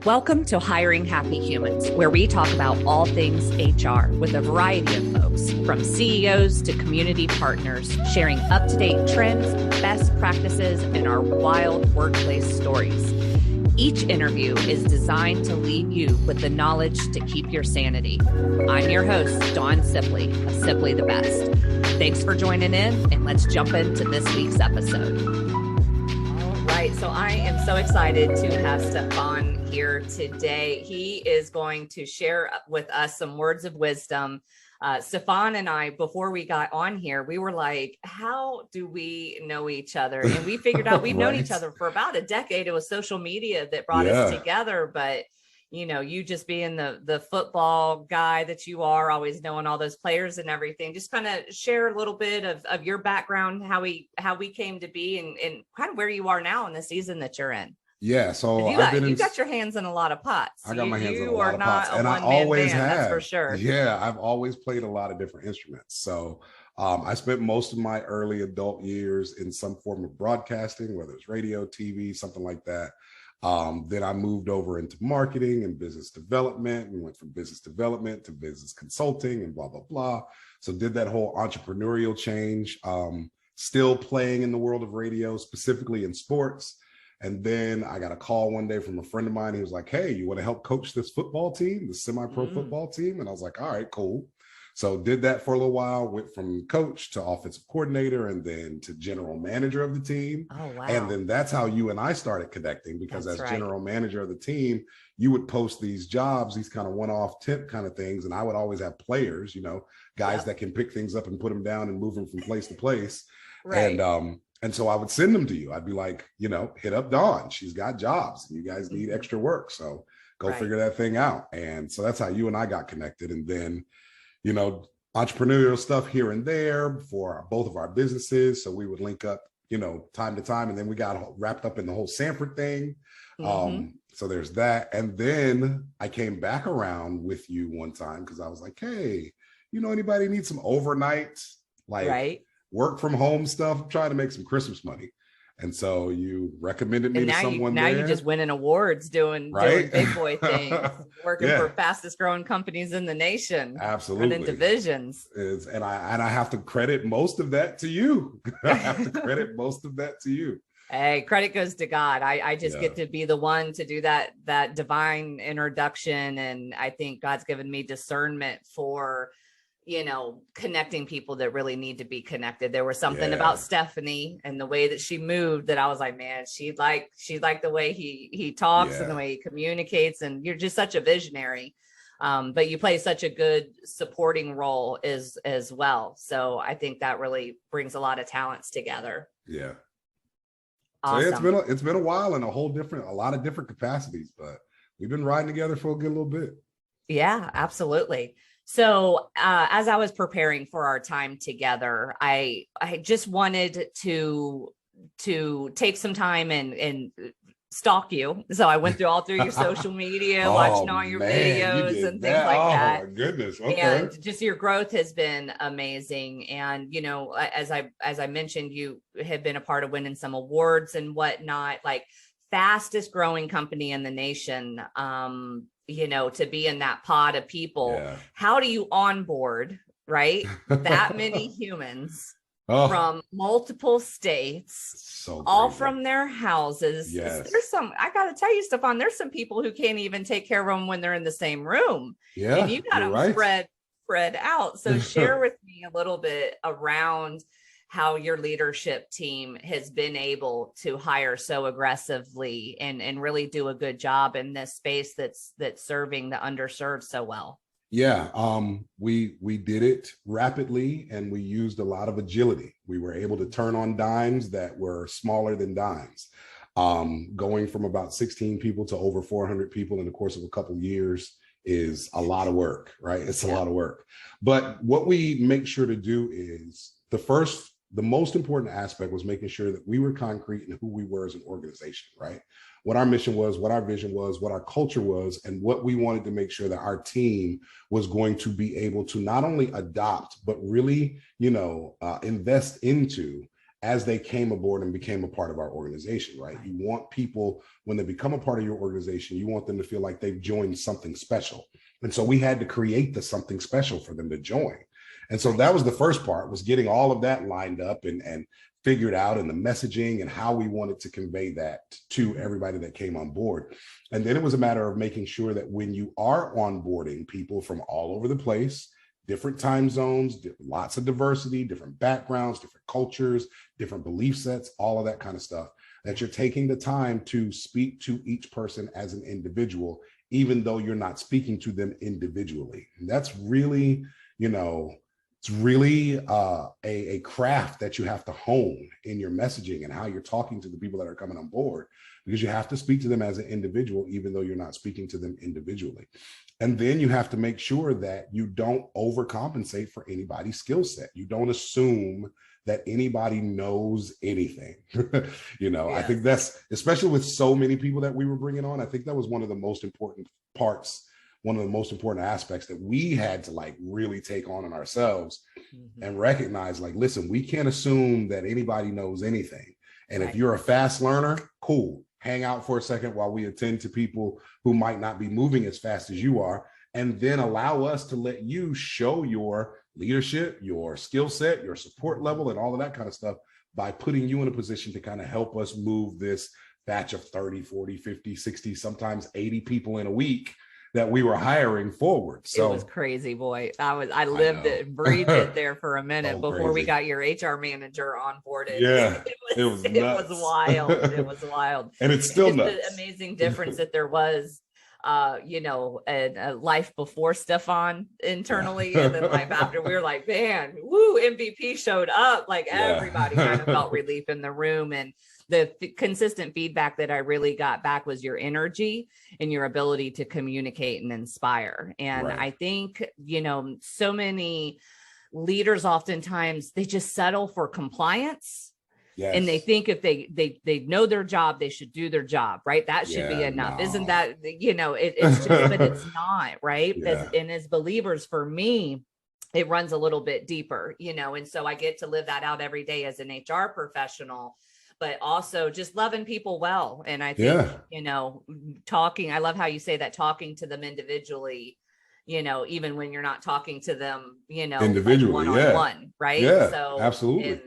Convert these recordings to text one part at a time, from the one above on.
Welcome to Hiring Happy Humans, where we talk about all things HR with a variety of folks, from CEOs to community partners, sharing up-to-date trends, best practices, and our wild workplace stories. Each interview is designed to leave you with the knowledge to keep your sanity. I'm your host, Dawn Sipley of Sipley the Best. Thanks for joining in, and let's jump into this week's episode. All right, so I am so excited to have Stefan here today. He is going to share with us some words of wisdom. Stefan and I, before we got on here, we were like, how do we know each other? And we figured out we've known each other for about a decade. It was social media that brought us together. But, you know, you just being the football guy that you are, always knowing all those players and everything, just kind of share a little bit of your background, how we came to be and kind of where you are now in the season that you're in. Yeah, so you got your hands in a lot of pots. I got my hands in a lot of pots, and I always have. That's for sure. Yeah, I've always played a lot of different instruments. So I spent most of my early adult years in some form of broadcasting, whether it's radio, TV, something like that. Then I moved over into marketing and business development, and went from business development to business consulting and blah, blah, blah. So did that whole entrepreneurial change, still playing in the world of radio, specifically in sports. And then I got a call one day from a friend of mine. He was like, hey, you want to help coach this football team, the semi-pro football team? And I was like, all right, cool. So did that for a little while, went from coach to offensive coordinator and then to general manager of the team. Oh, wow. And then that's how you and I started connecting, because as general manager of the team, you would post these jobs, these kind of one-off tip kind of things. And I would always have players, you know, guys that can pick things up and put them down and move them from place to place. Right. And so I would send them to you. I'd be like, you know, hit up Dawn. She's got jobs and you guys need extra work. So go figure that thing out. And so that's how you and I got connected. And then, you know, entrepreneurial stuff here and there for both of our businesses. So we would link up, you know, time to time. And then we got wrapped up in the whole Sanford thing. So there's that. And then I came back around with you one time because I was like, hey, you know, anybody need some overnight, work from home stuff? I'm trying to make some Christmas money. And so you recommended me to someone now you just winning awards, doing big boy things, working for fastest growing companies in the nation. Absolutely. Running divisions. And I have to credit most of that to you. I have to credit most of that to you. Hey, credit goes to God. I just get to be the one to do that divine introduction. And I think God's given me discernment for, you know, connecting people that really need to be connected. There was something about Stephanie and the way that she moved that I was like, man, she liked the way he talks and the way he communicates. And you're just such a visionary. But you play such a good supporting role as well. So I think that really brings a lot of talents together. Yeah. Awesome. So it's been a while in a lot of different capacities, but we've been riding together for a good little bit. Yeah, absolutely. So as I was preparing for our time together, I just wanted to take some time and stalk you. So I went all through your social media, watching all your videos and things like that. Oh my goodness. Okay. And just your growth has been amazing. And, you know, as I mentioned, you have been a part of winning some awards and whatnot, like fastest growing company in the nation. You know, to be in that pod of people, how do you onboard, right? That many humans from multiple states, all from their houses. Yes. I got to tell you, Stefan, there's some people who can't even take care of them when they're in the same room. Yeah. And you got them spread out. So share with me a little bit around how your leadership team has been able to hire so aggressively and really do a good job in this space that's serving the underserved so well. Yeah, we did it rapidly and we used a lot of agility. We were able to turn on dimes that were smaller than dimes. Going from about 16 people to over 400 people in the course of a couple of years is a lot of work, right? It's a lot of work. But what we make sure to do is the most important aspect was making sure that we were concrete in who we were as an organization, right? What our mission was, what our vision was, what our culture was, and what we wanted to make sure that our team was going to be able to not only adopt, but really, invest into as they came aboard and became a part of our organization, right? You want people, when they become a part of your organization, you want them to feel like they've joined something special. And so we had to create the something special for them to join. And so that was the first part, was getting all of that lined up and figured out, and the messaging and how we wanted to convey that to everybody that came on board. And then it was a matter of making sure that when you are onboarding people from all over the place, different time zones, lots of diversity, different backgrounds, different cultures, different belief sets, all of that kind of stuff, that you're taking the time to speak to each person as an individual, even though you're not speaking to them individually. And that's really, it's really a craft that you have to hone in your messaging and how you're talking to the people that are coming on board, because you have to speak to them as an individual, even though you're not speaking to them individually. And then you have to make sure that you don't overcompensate for anybody's skill set. You don't assume that anybody knows anything. I think that's, especially with so many people that we were bringing on, I think that was one of the most important parts, one of the most important aspects that we had to really take on in ourselves and recognize, listen, we can't assume that anybody knows anything. And if you're a fast learner, cool. Hang out for a second while we attend to people who might not be moving as fast as you are, and then allow us to let you show your leadership, your skill set, your support level, and all of that kind of stuff by putting you in a position to kind of help us move this batch of 30, 40, 50, 60, sometimes 80 people in a week that we were hiring forward. So it was crazy, boy. I lived it and breathed it there for a minute before we got your HR manager on board. Yeah, it was wild. It was wild. And it's still nuts. The amazing difference that there was, a life before Stefan internally, and then life after. We were like, man, woo, MVP showed up. Everybody kind of felt relief in the room. And the consistent feedback that I really got back was your energy and your ability to communicate and inspire. And I think, so many leaders oftentimes, they just settle for compliance. Yes. And they think if they know their job, they should do their job, right? That should be enough. No. Isn't that, it's just, but it's not, right? Yeah. As believers, for me, it runs a little bit deeper, and so I get to live that out every day as an HR professional, but also just loving people well. And I think, talking, I love how you say that, talking to them individually, even when you're not talking to them, individually, one-on-one, right? Yeah, so absolutely.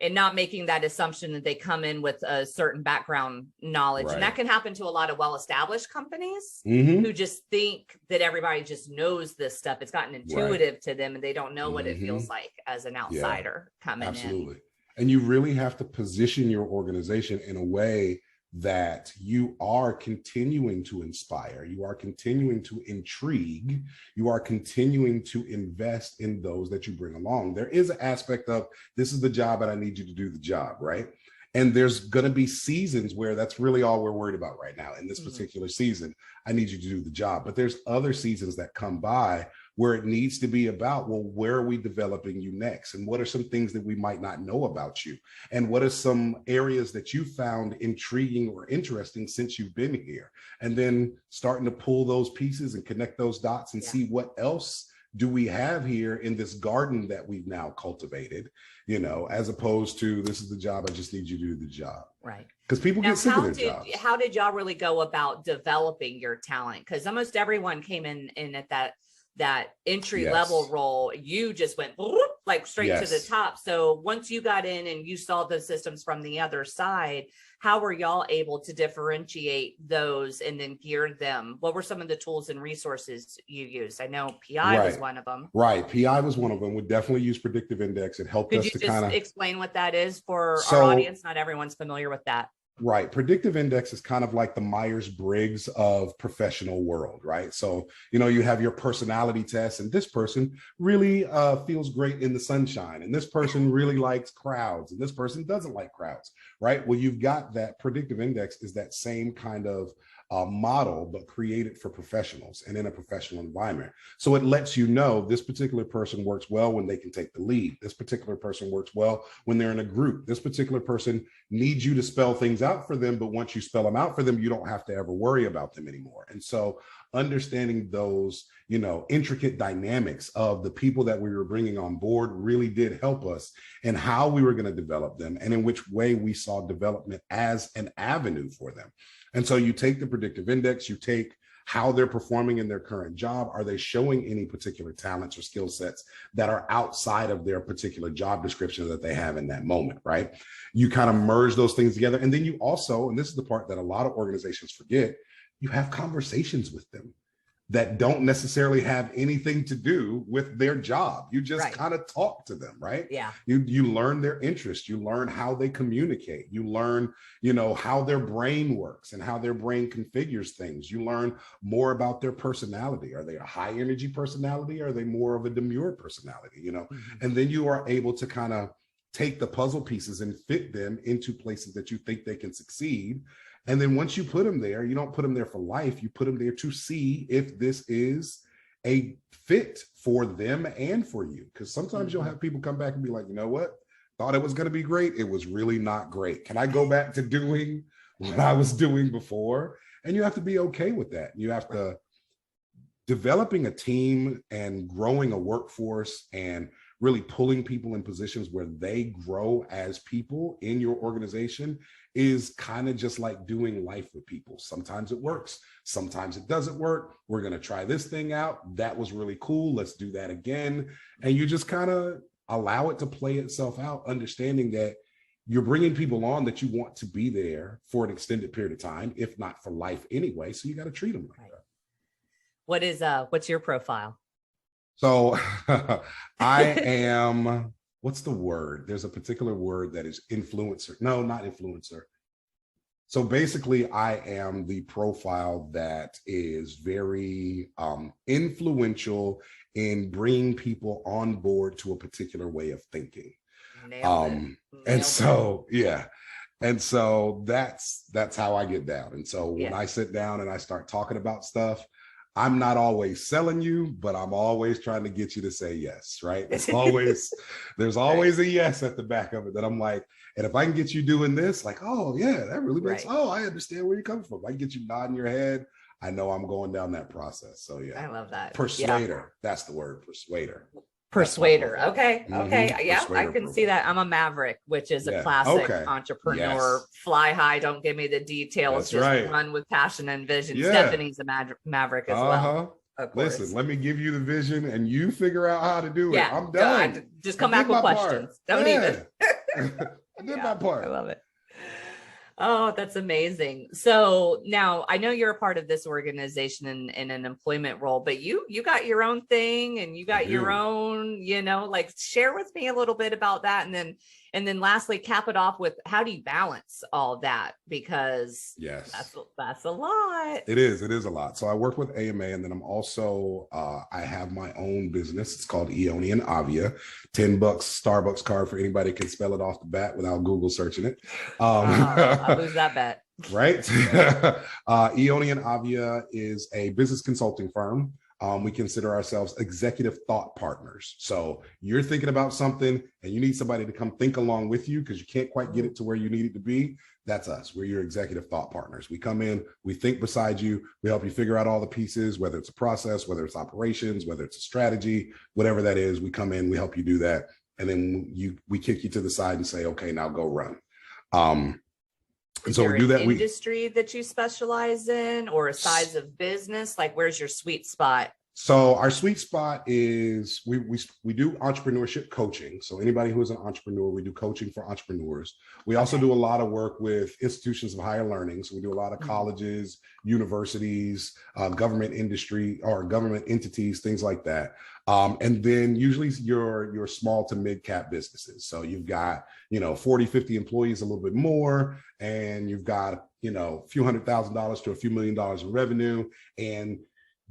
And not making that assumption that they come in with a certain background knowledge. Right. And that can happen to a lot of well-established companies who just think that everybody just knows this stuff. It's gotten intuitive to them, and they don't know what it feels like as an outsider coming in. Absolutely. And you really have to position your organization in a way that you are continuing to inspire, you are continuing to intrigue, you are continuing to invest in those that you bring along. There is an aspect of, this is the job and I need you to do the job, right? And there's going to be seasons where that's really all we're worried about right now. In this particular season, I need you to do the job. But there's other seasons that come by where it needs to be about, well, where are we developing you next? And what are some things that we might not know about you? And what are some areas that you found intriguing or interesting since you've been here? And then starting to pull those pieces and connect those dots and see what else do we have here in this garden that we've now cultivated, as opposed to, this is the job, I just need you to do the job. Right. Because people get sick of their jobs. How did y'all really go about developing your talent? Because almost everyone came in at that entry level role. You just went straight to the top. So once you got in and you saw the systems from the other side, how were y'all able to differentiate those and then gear them? What were some of the tools and resources you used? I know PI was one of them. Right. PI was one of them. We definitely use predictive index. It helped us to kind of explain what that is for our audience. Not everyone's familiar with that. Right. Predictive index is kind of like the Myers-Briggs of professional world, right? So, you have your personality test, and this person really feels great in the sunshine, and this person really likes crowds, and this person doesn't like crowds, right? Well, you've got that predictive index is that same kind of model, but created for professionals and in a professional environment. So it lets you know this particular person works well when they can take the lead. This particular person works well when they're in a group. This particular person needs you to spell things out for them, but once you spell them out for them, you don't have to ever worry about them anymore. And so understanding those, intricate dynamics of the people that we were bringing on board really did help us in how we were going to develop them and in which way we saw development as an avenue for them. And so you take the predictive index, you take how they're performing in their current job. Are they showing any particular talents or skill sets that are outside of their particular job description that they have in that moment, right? You kind of merge those things together. And then you also, and this is the part that a lot of organizations forget, you have conversations with them that don't necessarily have anything to do with their job. You just kind of talk to them, right? Yeah. You learn their interests, you learn how they communicate, you learn, how their brain works and how their brain configures things. You learn more about their personality. Are they a high energy personality? Or are they more of a demure personality? And then you are able to kind of take the puzzle pieces and fit them into places that you think they can succeed. And then once you put them there, you don't put them there for life. You put them there to see if this is a fit for them and for you. Because sometimes you'll have people come back and be like, you know what? Thought it was going to be great. It was really not great. Can I go back to doing what I was doing before? And you have to be okay with that. You have to developing a team and growing a workforce and really pulling people in positions where they grow as people in your organization is kind of just like doing life with people. Sometimes it works, sometimes it doesn't work. We're going to try this thing out. That was really cool. Let's do that again. And you just kind of allow it to play itself out, understanding that you're bringing people on that you want to be there for an extended period of time, if not for life anyway. So you got to treat them like that. What's your profile? So I am, what's the word? There's a particular word that is influencer. No, not influencer. So basically I am the profile that is very influential in bringing people on board to a particular way of thinking. And so that's how I get down. And so when I sit down and I start talking about stuff, I'm not always selling you, but I'm always trying to get you to say yes, right? There's always a yes at the back of it that I'm like, and if I can get you doing this, like, oh yeah, that really makes, I understand where you're coming from. I can get you nodding your head. I know I'm going down that process. So yeah. I love that. Persuader. That's the word, persuader. Persuader. Okay. Yeah, persuader I can see that. I'm a maverick, which is a classic entrepreneur. Fly high, don't give me the details. Just run with passion and vision. Stephanie's a maverick as well. Listen, let me give you the vision and you figure out how to do it. I'm done. Just come back with questions. Don't even. I did my part. I love it. Oh, that's amazing. So now I know you're a part of this organization in an employment role, but you got your own thing and you got your own, like share with me a little bit about that. And then lastly, cap it off with how do you balance all that? Because that's a lot. It is a lot. So I work with AMA and then I'm also, I have my own business. It's called Eoni and Avia. $10 Starbucks card for anybody who can spell it off the bat without Google searching it. I'll lose that bet. Right. Eoni and Avia is a business consulting firm. We consider ourselves executive thought partners. So you're thinking about something and you need somebody to come think along with you because you can't quite get it to where you need it to be. That's us. We're your executive thought partners. We come in, we think beside you, we help you figure out all the pieces, whether it's a process, whether it's operations, whether it's a strategy, whatever that is, we come in, we help you do that. And then we kick you to the side and say, okay, now go run. And so we do that. Industry that you specialize in or a size of business? Like where's your sweet spot? So our sweet spot is we do entrepreneurship coaching. So anybody who is an entrepreneur, we do coaching for entrepreneurs. We also do a lot of work with institutions of higher learning. So we do a lot of colleges, universities, government industry or government entities, things like that. And then usually your small to mid cap businesses. So you've got, 40, 50 employees, a little bit more, and you've got, a few $100,000 to a few $1 million in revenue. And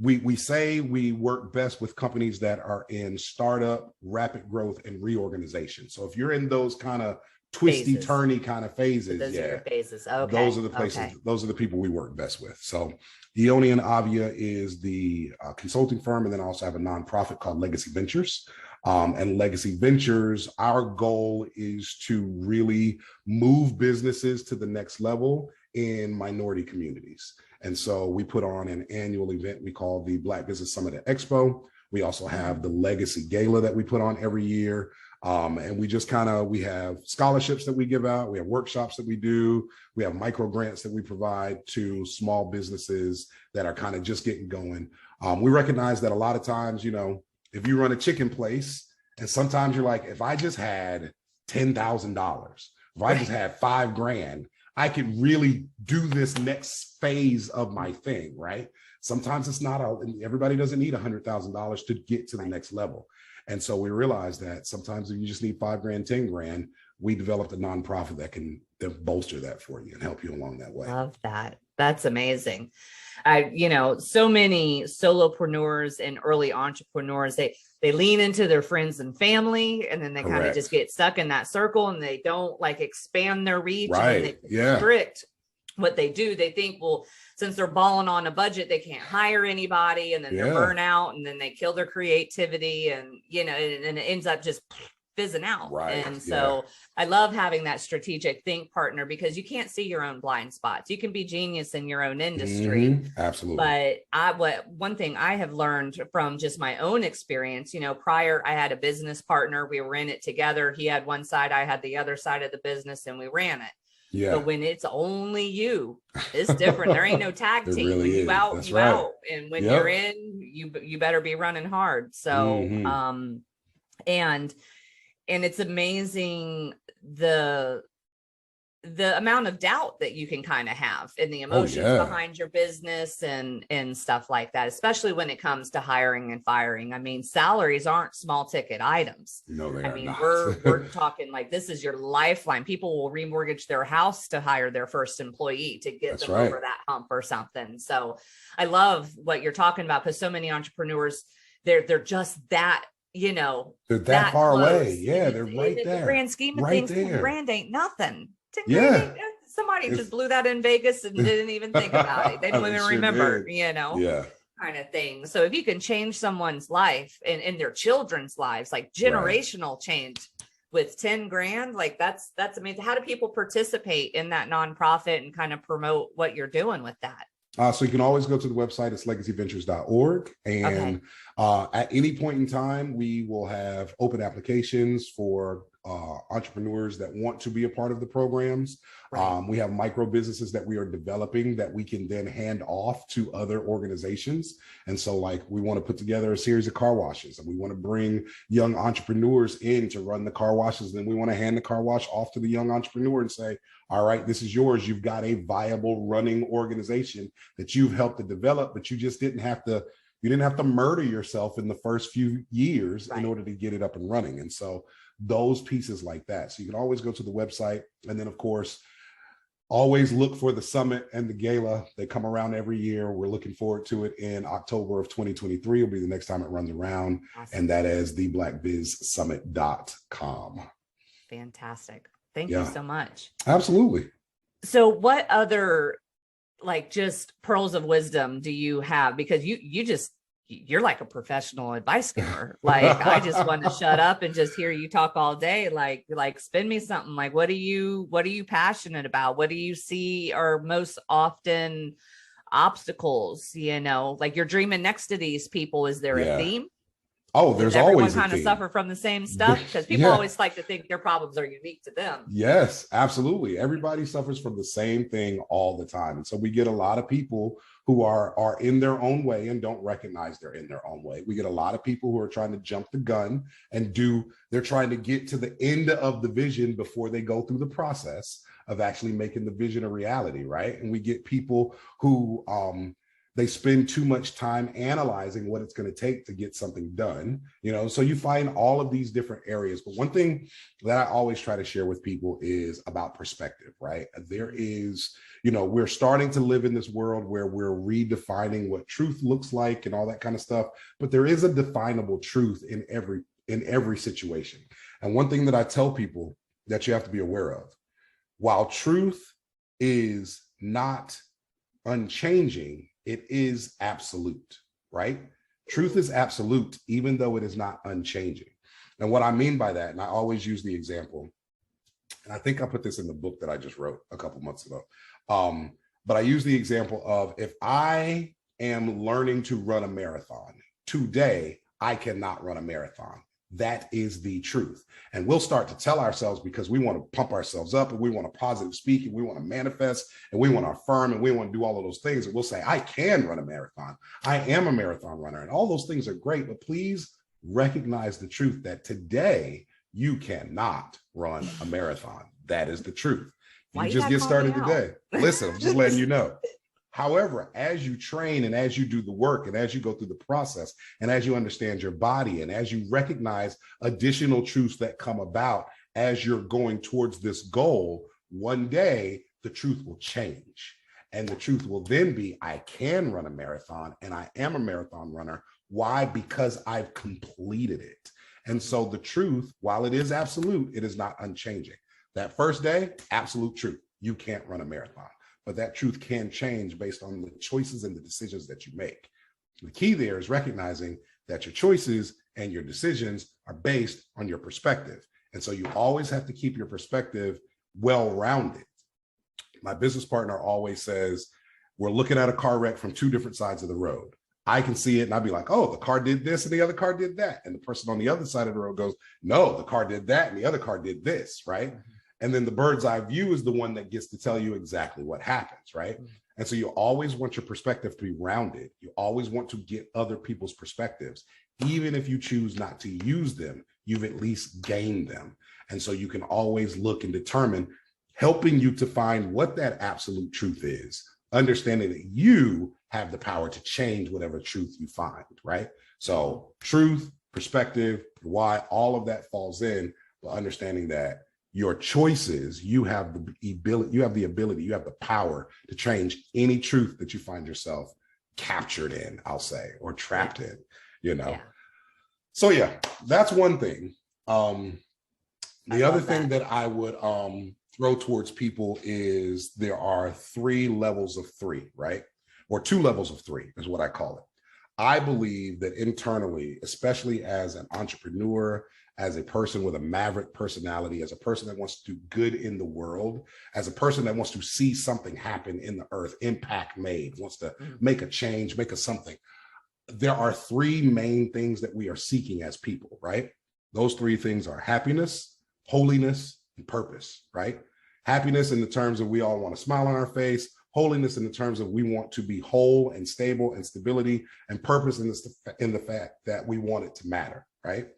we say we work best with companies that are in startup, rapid growth, and reorganization. So if you're in those kind of twisty, Phases. turny kind of phases. Those are your phases. Okay. Those are the places. Okay. Those are the people we work best with. So Ione and Avia is the consulting firm, and then I also have a nonprofit called Legacy Ventures. And Legacy Ventures, our goal is to really move businesses to the next level in minority communities. And so we put on an annual event we call the Black Business Summit at Expo. We also have the Legacy Gala that we put on every year. And we just we have scholarships that we give out. We have workshops that we do. We have micro grants that we provide to small businesses that are kind of just getting going. We recognize that a lot of times, if you run a chicken place and sometimes you're like, if I just had $10,000, if I just had $5,000, I could really do this next phase of my thing, right? Sometimes it's not, everybody doesn't need $100,000 to get to the next level. And so we realized that sometimes if you just need $5,000, $10,000, we developed a nonprofit that can bolster that for you and help you along that way. Love that. That's amazing. So many solopreneurs and early entrepreneurs, they lean into their friends and family, and then they kind of just get stuck in that circle, and they don't expand their reach. Right. And they restrict what they do. They think, well, since they're balling on a budget, they can't hire anybody, and then they're burnt out, and then they kill their creativity, and and it ends up just fizzing out. Right. And so I love having that strategic think partner, because you can't see your own blind spots. You can be genius in your own industry. Absolutely. But one thing I have learned from just my own experience, prior, I had a business partner. We were in it together. He had one side, I had the other side of the business, and we ran it. Yeah. But when it's only you, it's different. There ain't no tag team. Really when you out, That's you right. out. And when you're in, you better be running hard. So, and it's amazing the amount of doubt that you can kind of have, and the emotions behind your business and stuff like that, especially when it comes to hiring and firing. I mean, salaries aren't small ticket items. No, they are not. we're talking this is your lifeline. People will remortgage their house to hire their first employee to get them over that hump or something. So I love what you're talking about, because so many entrepreneurs, they're just that, they're that far close. away. Yeah, they're right there. In the grand scheme of things, $10,000 ain't nothing. Somebody just blew that in Vegas and didn't even think about it. They don't even remember, kind of thing. So if you can change someone's life and their children's lives, generational change with $10,000, that's amazing. How do people participate in that nonprofit and kind of promote what you're doing with that? So you can always go to the website. It's legacyventures.org. And at any point in time, we will have open applications for entrepreneurs that want to be a part of the programs. We have micro businesses that we are developing that we can then hand off to other organizations. And so we want to put together a series of car washes, and we want to bring young entrepreneurs in to run the car washes. Then we want to hand the car wash off to the young entrepreneur and say, all right, this is yours. You've got a viable running organization that you've helped to develop, but you just didn't have to murder yourself in the first few years in order to get it up and running. And so those pieces like that. So you can always go to the website. And then, of course, always look for the summit and the gala. They come around every year. We're looking forward to it in October of 2023. Will be the next time it runs around. Awesome. And that is theblackbizsummit.com. Fantastic. Thank you so much. Absolutely. So what other just pearls of wisdom do you have? Because you're like a professional advice giver. I just want to shut up and just hear you talk all day. Spin me something. What are you passionate about? What do you see are most often obstacles? You're dreaming next to these people. Is there a theme? Oh, there's always kind of suffer from the same stuff, because people always like to think their problems are unique to them. Yes, absolutely. Everybody suffers from the same thing all the time. And so we get a lot of people who are in their own way and don't recognize they're in their own way. We get a lot of people who are trying to jump the gun and they're trying to get to the end of the vision before they go through the process of actually making the vision a reality, right? And we get people who they spend too much time analyzing what it's going to take to get something done, so you find all of these different areas. But one thing that I always try to share with people is about perspective, right? There is, we're starting to live in this world where we're redefining what truth looks like and all that kind of stuff, but there is a definable truth in every situation. And one thing that I tell people that you have to be aware of. While truth is not unchanging, it is absolute, right? Truth is absolute, even though it is not unchanging. And what I mean by that, and I always use the example, and I think I put this in the book that I just wrote a couple months ago, but I use the example of, if I am learning to run a marathon today, I cannot run a marathon. That is the truth. And we'll start to tell ourselves, because we want to pump ourselves up and we want to positive speak and we want to manifest and we want to affirm and we want to do all of those things. And we'll say, I can run a marathon. I am a marathon runner. And all those things are great, but please recognize the truth that today you cannot run a marathon. That is the truth. You just get started today. Listen, I'm just letting you know. However, as you train and as you do the work and as you go through the process and as you understand your body and as you recognize additional truths that come about as you're going towards this goal, one day the truth will change. And the truth will then be, I can run a marathon and I am a marathon runner. Why? Because I've completed it. And so the truth, while it is absolute, it is not unchanging. That first day, absolute truth. You can't run a marathon. But that truth can change based on the choices and the decisions that you make. The key there is recognizing that your choices and your decisions are based on your perspective. And so you always have to keep your perspective well-rounded. My business partner always says, we're looking at a car wreck from two different sides of the road. I can see it and I'll be like, oh, the car did this and the other car did that. And the person on the other side of the road goes, no, the car did that and the other car did this, right? And then the bird's eye view is the one that gets to tell you exactly what happens, right? And so you always want your perspective to be rounded. You always want to get other people's perspectives. Even if you choose not to use them, you've at least gained them. And so you can always look and determine, helping you to find what that absolute truth is, understanding that you have the power to change whatever truth you find, right? So truth, perspective, why, all of that falls in, but understanding that your choices, you have the ability, you have the power to change any truth that you find yourself captured in, I'll say, or trapped in, you know? Yeah. So yeah, that's one thing. The other thing that I would throw towards people is there are 3 levels of 3, right? Or 2 levels of 3 is what I call it. I believe that internally, especially as an entrepreneur, as a person with a maverick personality, as a person that wants to do good in the world, as a person that wants to see something happen in the earth, impact made, wants to make a change, make a something. There are 3 main things that we are seeking as people, right? Those 3 things are happiness, holiness, and purpose, right? Happiness in the terms of we all want to smile on our face, holiness in the terms of we want to be whole and stable and stability, and purpose in the fact that we want it to matter, right?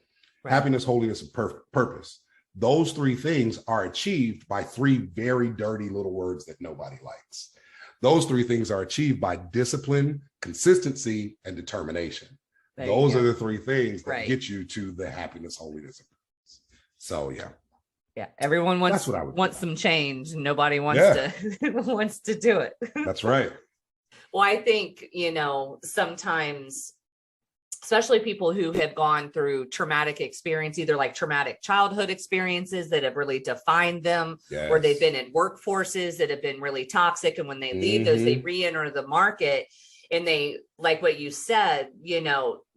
Happiness, holiness, and purpose. Those 3 things are achieved by 3 very dirty little words that nobody likes. Those 3 things are achieved by discipline, consistency, and determination. Those are the 3 things that get you to the happiness, holiness, and purpose. So yeah. Yeah, everyone wants some change. Nobody wants to do it. That's right. Well, I think, sometimes, especially people who have gone through traumatic experience, either like traumatic childhood experiences that have really defined them, or they've been in workforces that have been really toxic. And when they leave those, they re-enter the market and they, like what you said,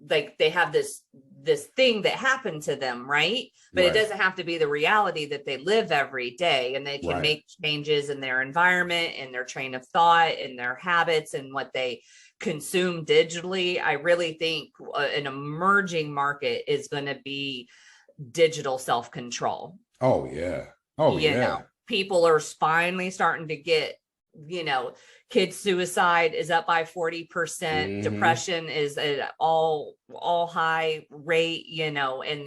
like they have this thing that happened to them, right? But it doesn't have to be the reality that they live every day, and they can make changes in their environment and their train of thought and their habits and what they consume digitally. I really think an emerging market is going to be digital self-control. Oh yeah. Oh yeah. People are finally starting to get, kid suicide is up by 40%. Depression is at all high rate, and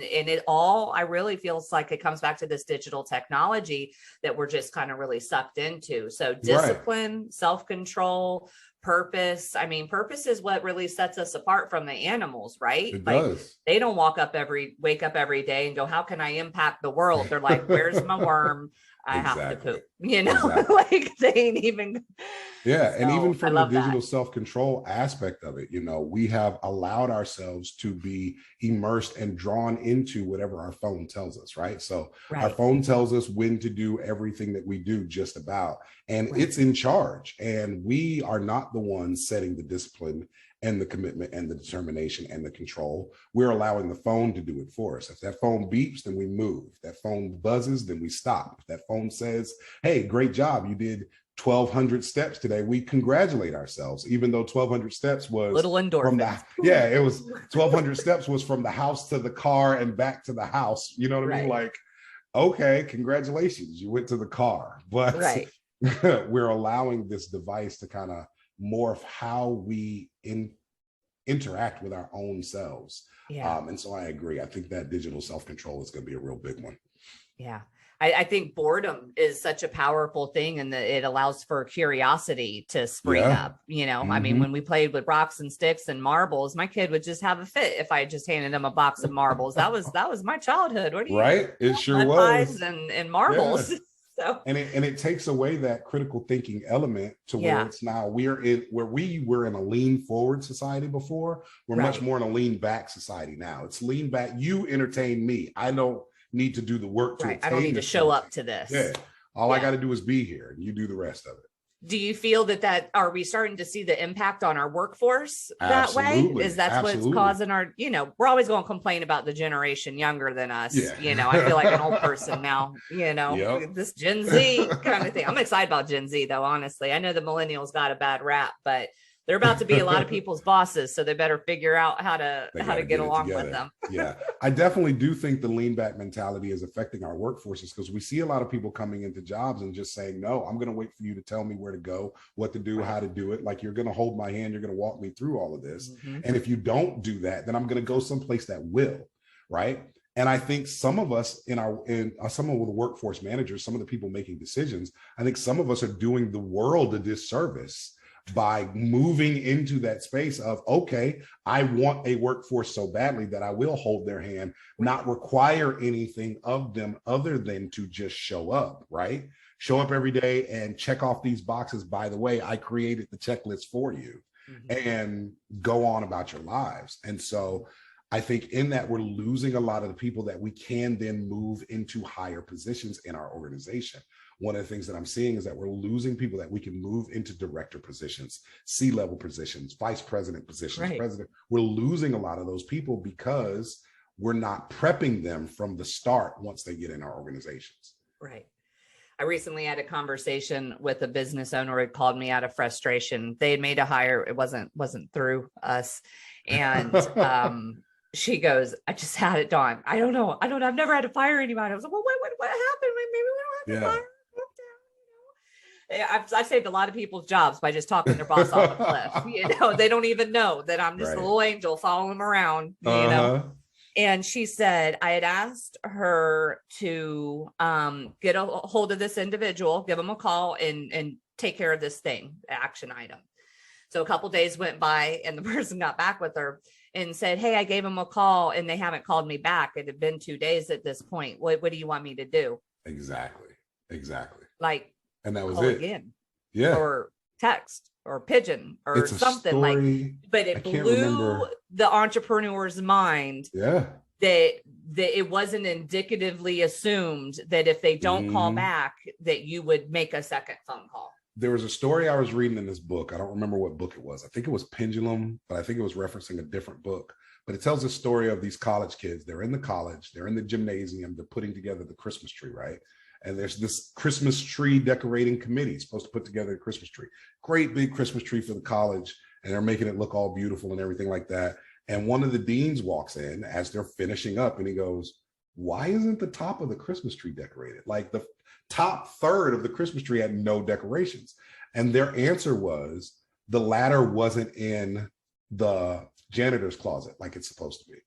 it all, I really feels like it comes back to this digital technology that we're just kind of really sucked into. So discipline, self-control, purpose. I mean, purpose is what really sets us apart from the animals, right? It does. They don't wake up every day and go, how can I impact the world? They're like, where's my worm? I have to Exactly. poop, you know, Exactly. like they ain't even. Yeah. And even So I from the love that. digital self-control aspect of it, we have allowed ourselves to be immersed and drawn into whatever our phone tells us, right? So our Right. phone tells us when to do everything that we do, just about, and Right. it's in charge. And we are not the ones setting the discipline and the commitment and the determination and the control. We're allowing the phone to do it for us. If that phone beeps, then we move. If that phone buzzes, then we stop. If that phone says, hey, great job, you did 1,200 steps today, we congratulate ourselves, even though 1,200 steps was Little from endorphins. it was 1,200 steps was from the house to the car and back to the house. You know what I mean? Right. Like, okay, congratulations, you went to the car. But Right. we're allowing this device to kind of morph how we interact with our own selves. Yeah. And so I agree. I think that digital self-control is going to be a real big one. Yeah. I think boredom is such a powerful thing, and that it allows for curiosity to spring up. I mean, when we played with rocks and sticks and marbles, my kid would just have a fit if I just handed him a box of marbles. That was my childhood. What do you right? It sure mud was. pies and marbles. Yeah. So and it takes away that critical thinking element to where it's now we're in a lean forward society before. We're much more in a lean back society now. It's lean back. You entertain me. I don't need to do the work to I don't need to show up to this. Yeah. All I got to do is be here, and you do the rest of it. Do you feel that are we starting to see the impact on our workforce that way? Is that's what's causing our, we're always going to complain about the generation younger than us. Yeah. I feel like an old person now, this Gen Z kind of thing. I'm excited about Gen Z though, honestly. I know the millennials got a bad rap, but they're about to be a lot of people's bosses, so they better figure out how to get along with them. Yeah, I definitely do think the lean back mentality is affecting our workforces, because we see a lot of people coming into jobs and just saying, no, I'm going to wait for you to tell me where to go, what to do, how to do it. Like, you're going to hold my hand, you're going to walk me through all of this. And if you don't do that, then I'm going to go someplace that will, right? And I think some of us some of the workforce managers, some of the people making decisions, I think some of us are doing the world a disservice by moving into that space of, okay, I want a workforce so badly that I will hold their hand, not require anything of them other than to just show up, right? Show up every day and check off these boxes. By the way, I created the checklist for you, and go on about your lives. And so I think in that, we're losing a lot of the people that we can then move into higher positions in our organization. One of the things that I'm seeing is that we're losing people that we can move into director positions, C-level positions, vice president positions, president. We're losing a lot of those people because we're not prepping them from the start once they get in our organizations. Right. I recently had a conversation with a business owner who had called me out of frustration. They had made a hire. It wasn't through us. And she goes, I just had it, Dawn. I don't know. I've never had to fire anybody. I was like, well, what happened? Maybe we don't have to fire. I've saved a lot of people's jobs by just talking their boss off a cliff. They don't even know that I'm just a little angel following them around, And she said, I had asked her to get a hold of this individual, give them a call and take care of this thing, action item. So a couple of days went by and the person got back with her and said, hey, I gave them a call and they haven't called me back. It had been 2 days at this point. What do you want me to do? Exactly. Like, and that was call it again. Yeah. Or text or pigeon or something story, but it blew the entrepreneur's mind. Yeah. That it wasn't indicatively assumed that if they don't call back, that you would make a second phone call. There was a story I was reading in this book. I don't remember what book it was. I think it was Pendulum, but I think it was referencing a different book. But it tells the story of these college kids. They're in the college, they're in the gymnasium, they're putting together the Christmas tree, right? And there's this Christmas tree decorating committee supposed to put together a Christmas tree. Great big Christmas tree for the college. And they're making it look all beautiful and everything like that. And one of the deans walks in as they're finishing up and he goes, why isn't the top of the Christmas tree decorated? Like, the top third of the Christmas tree had no decorations. And their answer was, the ladder wasn't in the janitor's closet like it's supposed to be.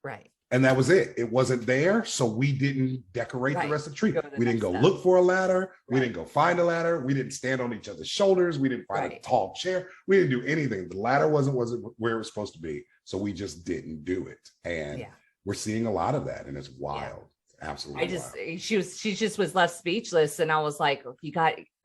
Right. And that was it. It wasn't there. So we didn't decorate the rest of the tree. We didn't go look for a ladder. We didn't go find a ladder. We didn't stand on each other's shoulders. We didn't find a tall chair. We didn't do anything. The ladder wasn't where it was supposed to be. So we just didn't do it. And we're seeing a lot of that. And it's wild. Absolutely. She just was left speechless. And I was like,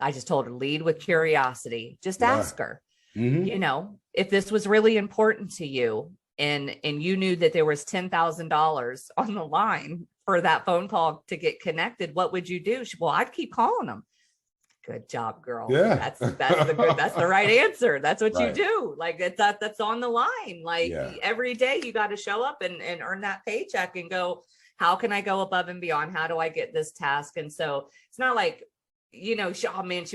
I just told her, lead with curiosity. Just ask her, if this was really important to you and you knew that there was $10,000 on the line for that phone call to get connected, what would you do? Well, I'd keep calling them. Good job, girl. Yeah. That's the right answer. That's what Right. you do. Like that's on the line. Like every day you got to show up and earn that paycheck and go, how can I go above and beyond? How do I get this task? And so it's not like, she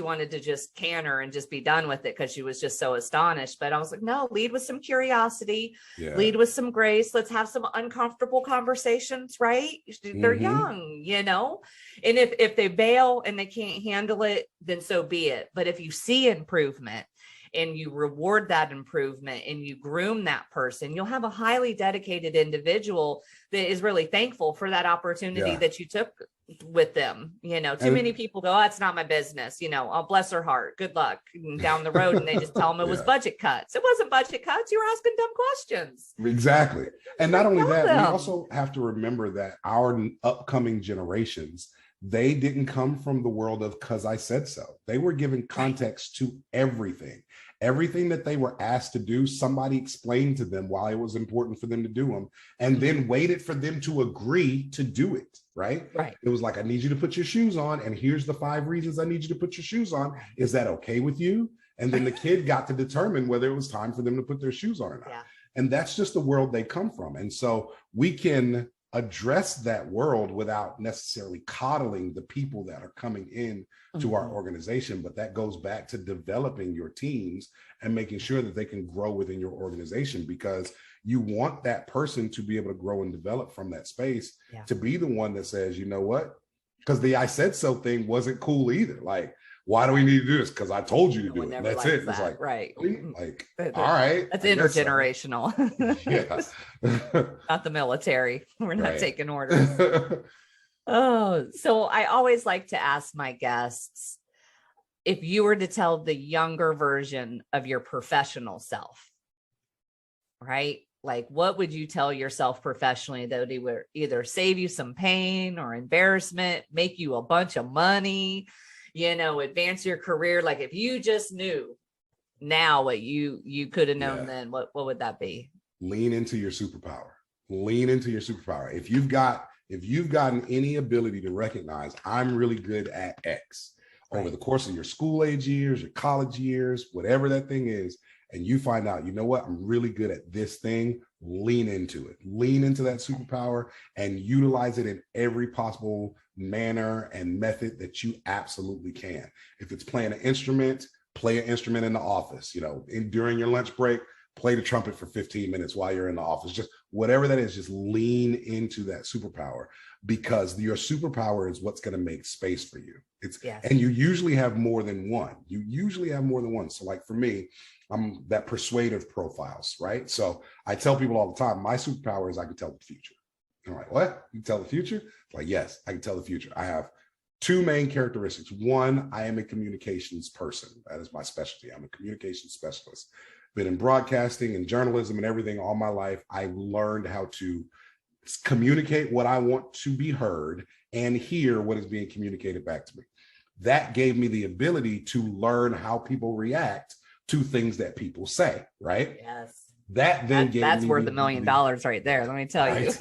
wanted to just can her and just be done with it because she was just so astonished. But I was like, no, lead with some curiosity, lead with some grace. Let's have some uncomfortable conversations, right? They're young, and if they bail and they can't handle it, then so be it. But if you see improvement and you reward that improvement and you groom that person, you'll have a highly dedicated individual that is really thankful for that opportunity that you took with them. Too many people go, oh, it's not my business. Oh, bless her heart. Good luck down the road. And they just tell them it was budget cuts. It wasn't budget cuts. You were asking dumb questions. Exactly. And not only that, we also have to remember that our upcoming generations, they didn't come from the world of "'cause I said so." They were given context to everything. Everything that they were asked to do, somebody explained to them why it was important for them to do them, and then waited for them to agree to do it, right? It was like, I need you to put your shoes on, and here's the 5 reasons I need you to put your shoes on. Is that okay with you? And then the kid got to determine whether it was time for them to put their shoes on or not. And that's just the world they come from. And so we can address that world without necessarily coddling the people that are coming in to our organization. But that goes back to developing your teams and making sure that they can grow within your organization, because you want that person to be able to grow and develop from that space, to be the one that says, you know what, because the "I said so" thing wasn't cool either. Like, why do we need to do this? Because I told you to do it. That's it. It's like, like, all right. That's intergenerational. Yeah. Not the military. We're not taking orders. Oh, so I always like to ask my guests, if you were to tell the younger version of your professional self, right? Like, what would you tell yourself professionally that would either save you some pain or embarrassment, make you a bunch of money, advance your career? Like, if you just knew now what you could have known then, what would that be? Lean into your superpower. Lean into your superpower. If you've gotten any ability to recognize, I'm really good at X over the course of your school age years, your college years, whatever that thing is, and you find out, you know what, I'm really good at this thing, lean into it. Lean into that superpower and utilize it in every possible manner and method that you absolutely can. If it's playing an instrument, play an instrument in the office, during your lunch break, play the trumpet for 15 minutes while you're in the office. Just whatever that is, just lean into that superpower, because your superpower is what's going to make space for you. And you usually have more than one. So like for me, I'm that persuasive profiles, right? So I tell people all the time, my superpower is I can tell the future. I'm like, what? You can tell the future? Like, yes, I can tell the future. I have 2 main characteristics. One, I am a communications person. That is my specialty. I'm a communications specialist. Been in broadcasting and journalism and everything all my life. I learned how to communicate what I want to be heard and hear what is being communicated back to me. That gave me the ability to learn how people react to things that people say, right? Yes. That's worth $1 million right there. Let me tell you.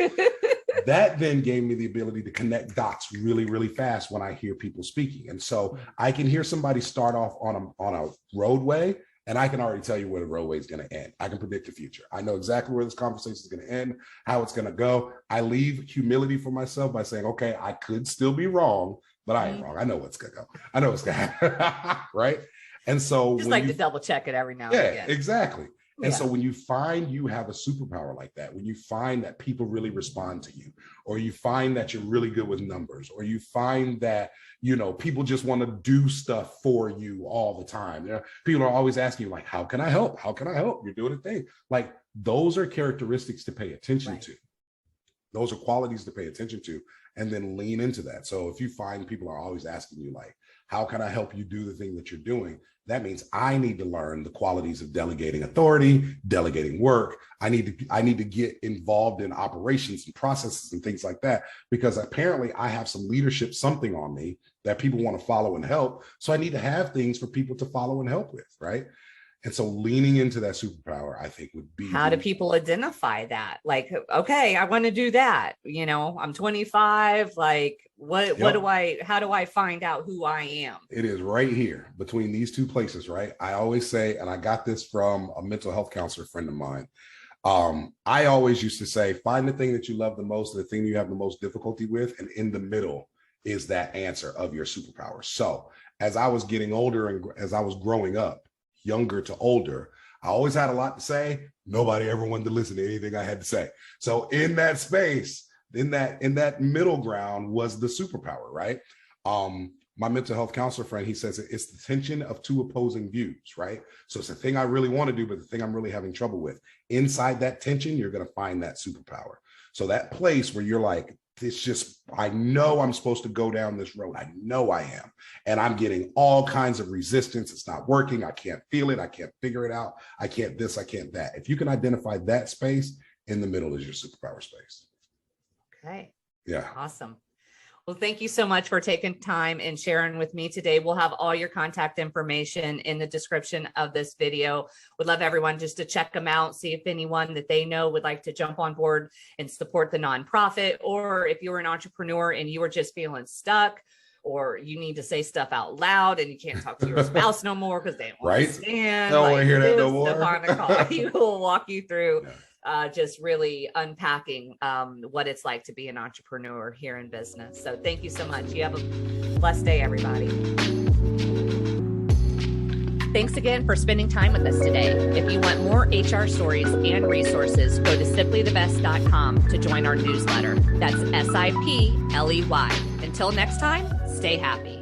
That then gave me the ability to connect dots really, really fast when I hear people speaking. And so I can hear somebody start off on a roadway, and I can already tell you where the roadway is going to end. I can predict the future. I know exactly where this conversation is going to end, how it's going to go. I leave humility for myself by saying, okay, I could still be wrong, but I ain't wrong. I know what's going to go. I know what's going to happen. Right. And so just like to double check it every now and again. Exactly. And so when you find you have a superpower like that, when you find that people really respond to you, or you find that you're really good with numbers, or you find that, people just want to do stuff for you all the time. People are always asking you, like, how can I help? How can I help? You're doing a thing. Like, those are characteristics to pay attention to. Those are qualities to pay attention to, and then lean into that. So if you find people are always asking you, like, How can I help you do the thing that you're doing? That means I need to learn the qualities of delegating authority, delegating work. I need to get involved in operations and processes and things like that, because apparently I have some leadership something on me that people want to follow and help. So I need to have things for people to follow and help with, right? And so leaning into that superpower, I think, would be— how do people identify that? Like, okay, I want to do that. You know, I'm 25. Like, how do I find out who I am? It is right here between these two places, right? I always say, and I got this from a mental health counselor friend of mine. I always used to say, find the thing that you love the most, the thing you have the most difficulty with, and in the middle is that answer of your superpower. So as I was getting older and as I was growing up, younger to older, I always had a lot to say. Nobody ever wanted to listen to anything I had to say. So in that space, in that middle ground was the superpower, right? My mental health counselor friend, he says it's the tension of two opposing views, right? So it's the thing I really want to do, but the thing I'm really having trouble with. Inside that tension, you're going to find that superpower. So that place where you're like, it's just, I know I'm supposed to go down this road. I know I am. And I'm getting all kinds of resistance. It's not working. I can't feel it. I can't figure it out. I can't this, I can't that. If you can identify that space, in the middle is your superpower space. Okay. Yeah. Awesome. Well, thank you so much for taking time and sharing with me today. We'll have all your contact information in the description of this video. Would love everyone just to check them out, see if anyone that they know would like to jump on board and support the nonprofit, or if you're an entrepreneur and you are just feeling stuck, or you need to say stuff out loud and you can't talk to your spouse no more because they don't understand. Don't want to hear that no more. Stefan he will walk you through just really unpacking what it's like to be an entrepreneur here in business. So thank you so much. You have a blessed day, everybody. Thanks again for spending time with us today. If you want more HR stories and resources, go to simplythebest.com to join our newsletter. That's SIPLEY. Until next time, stay happy.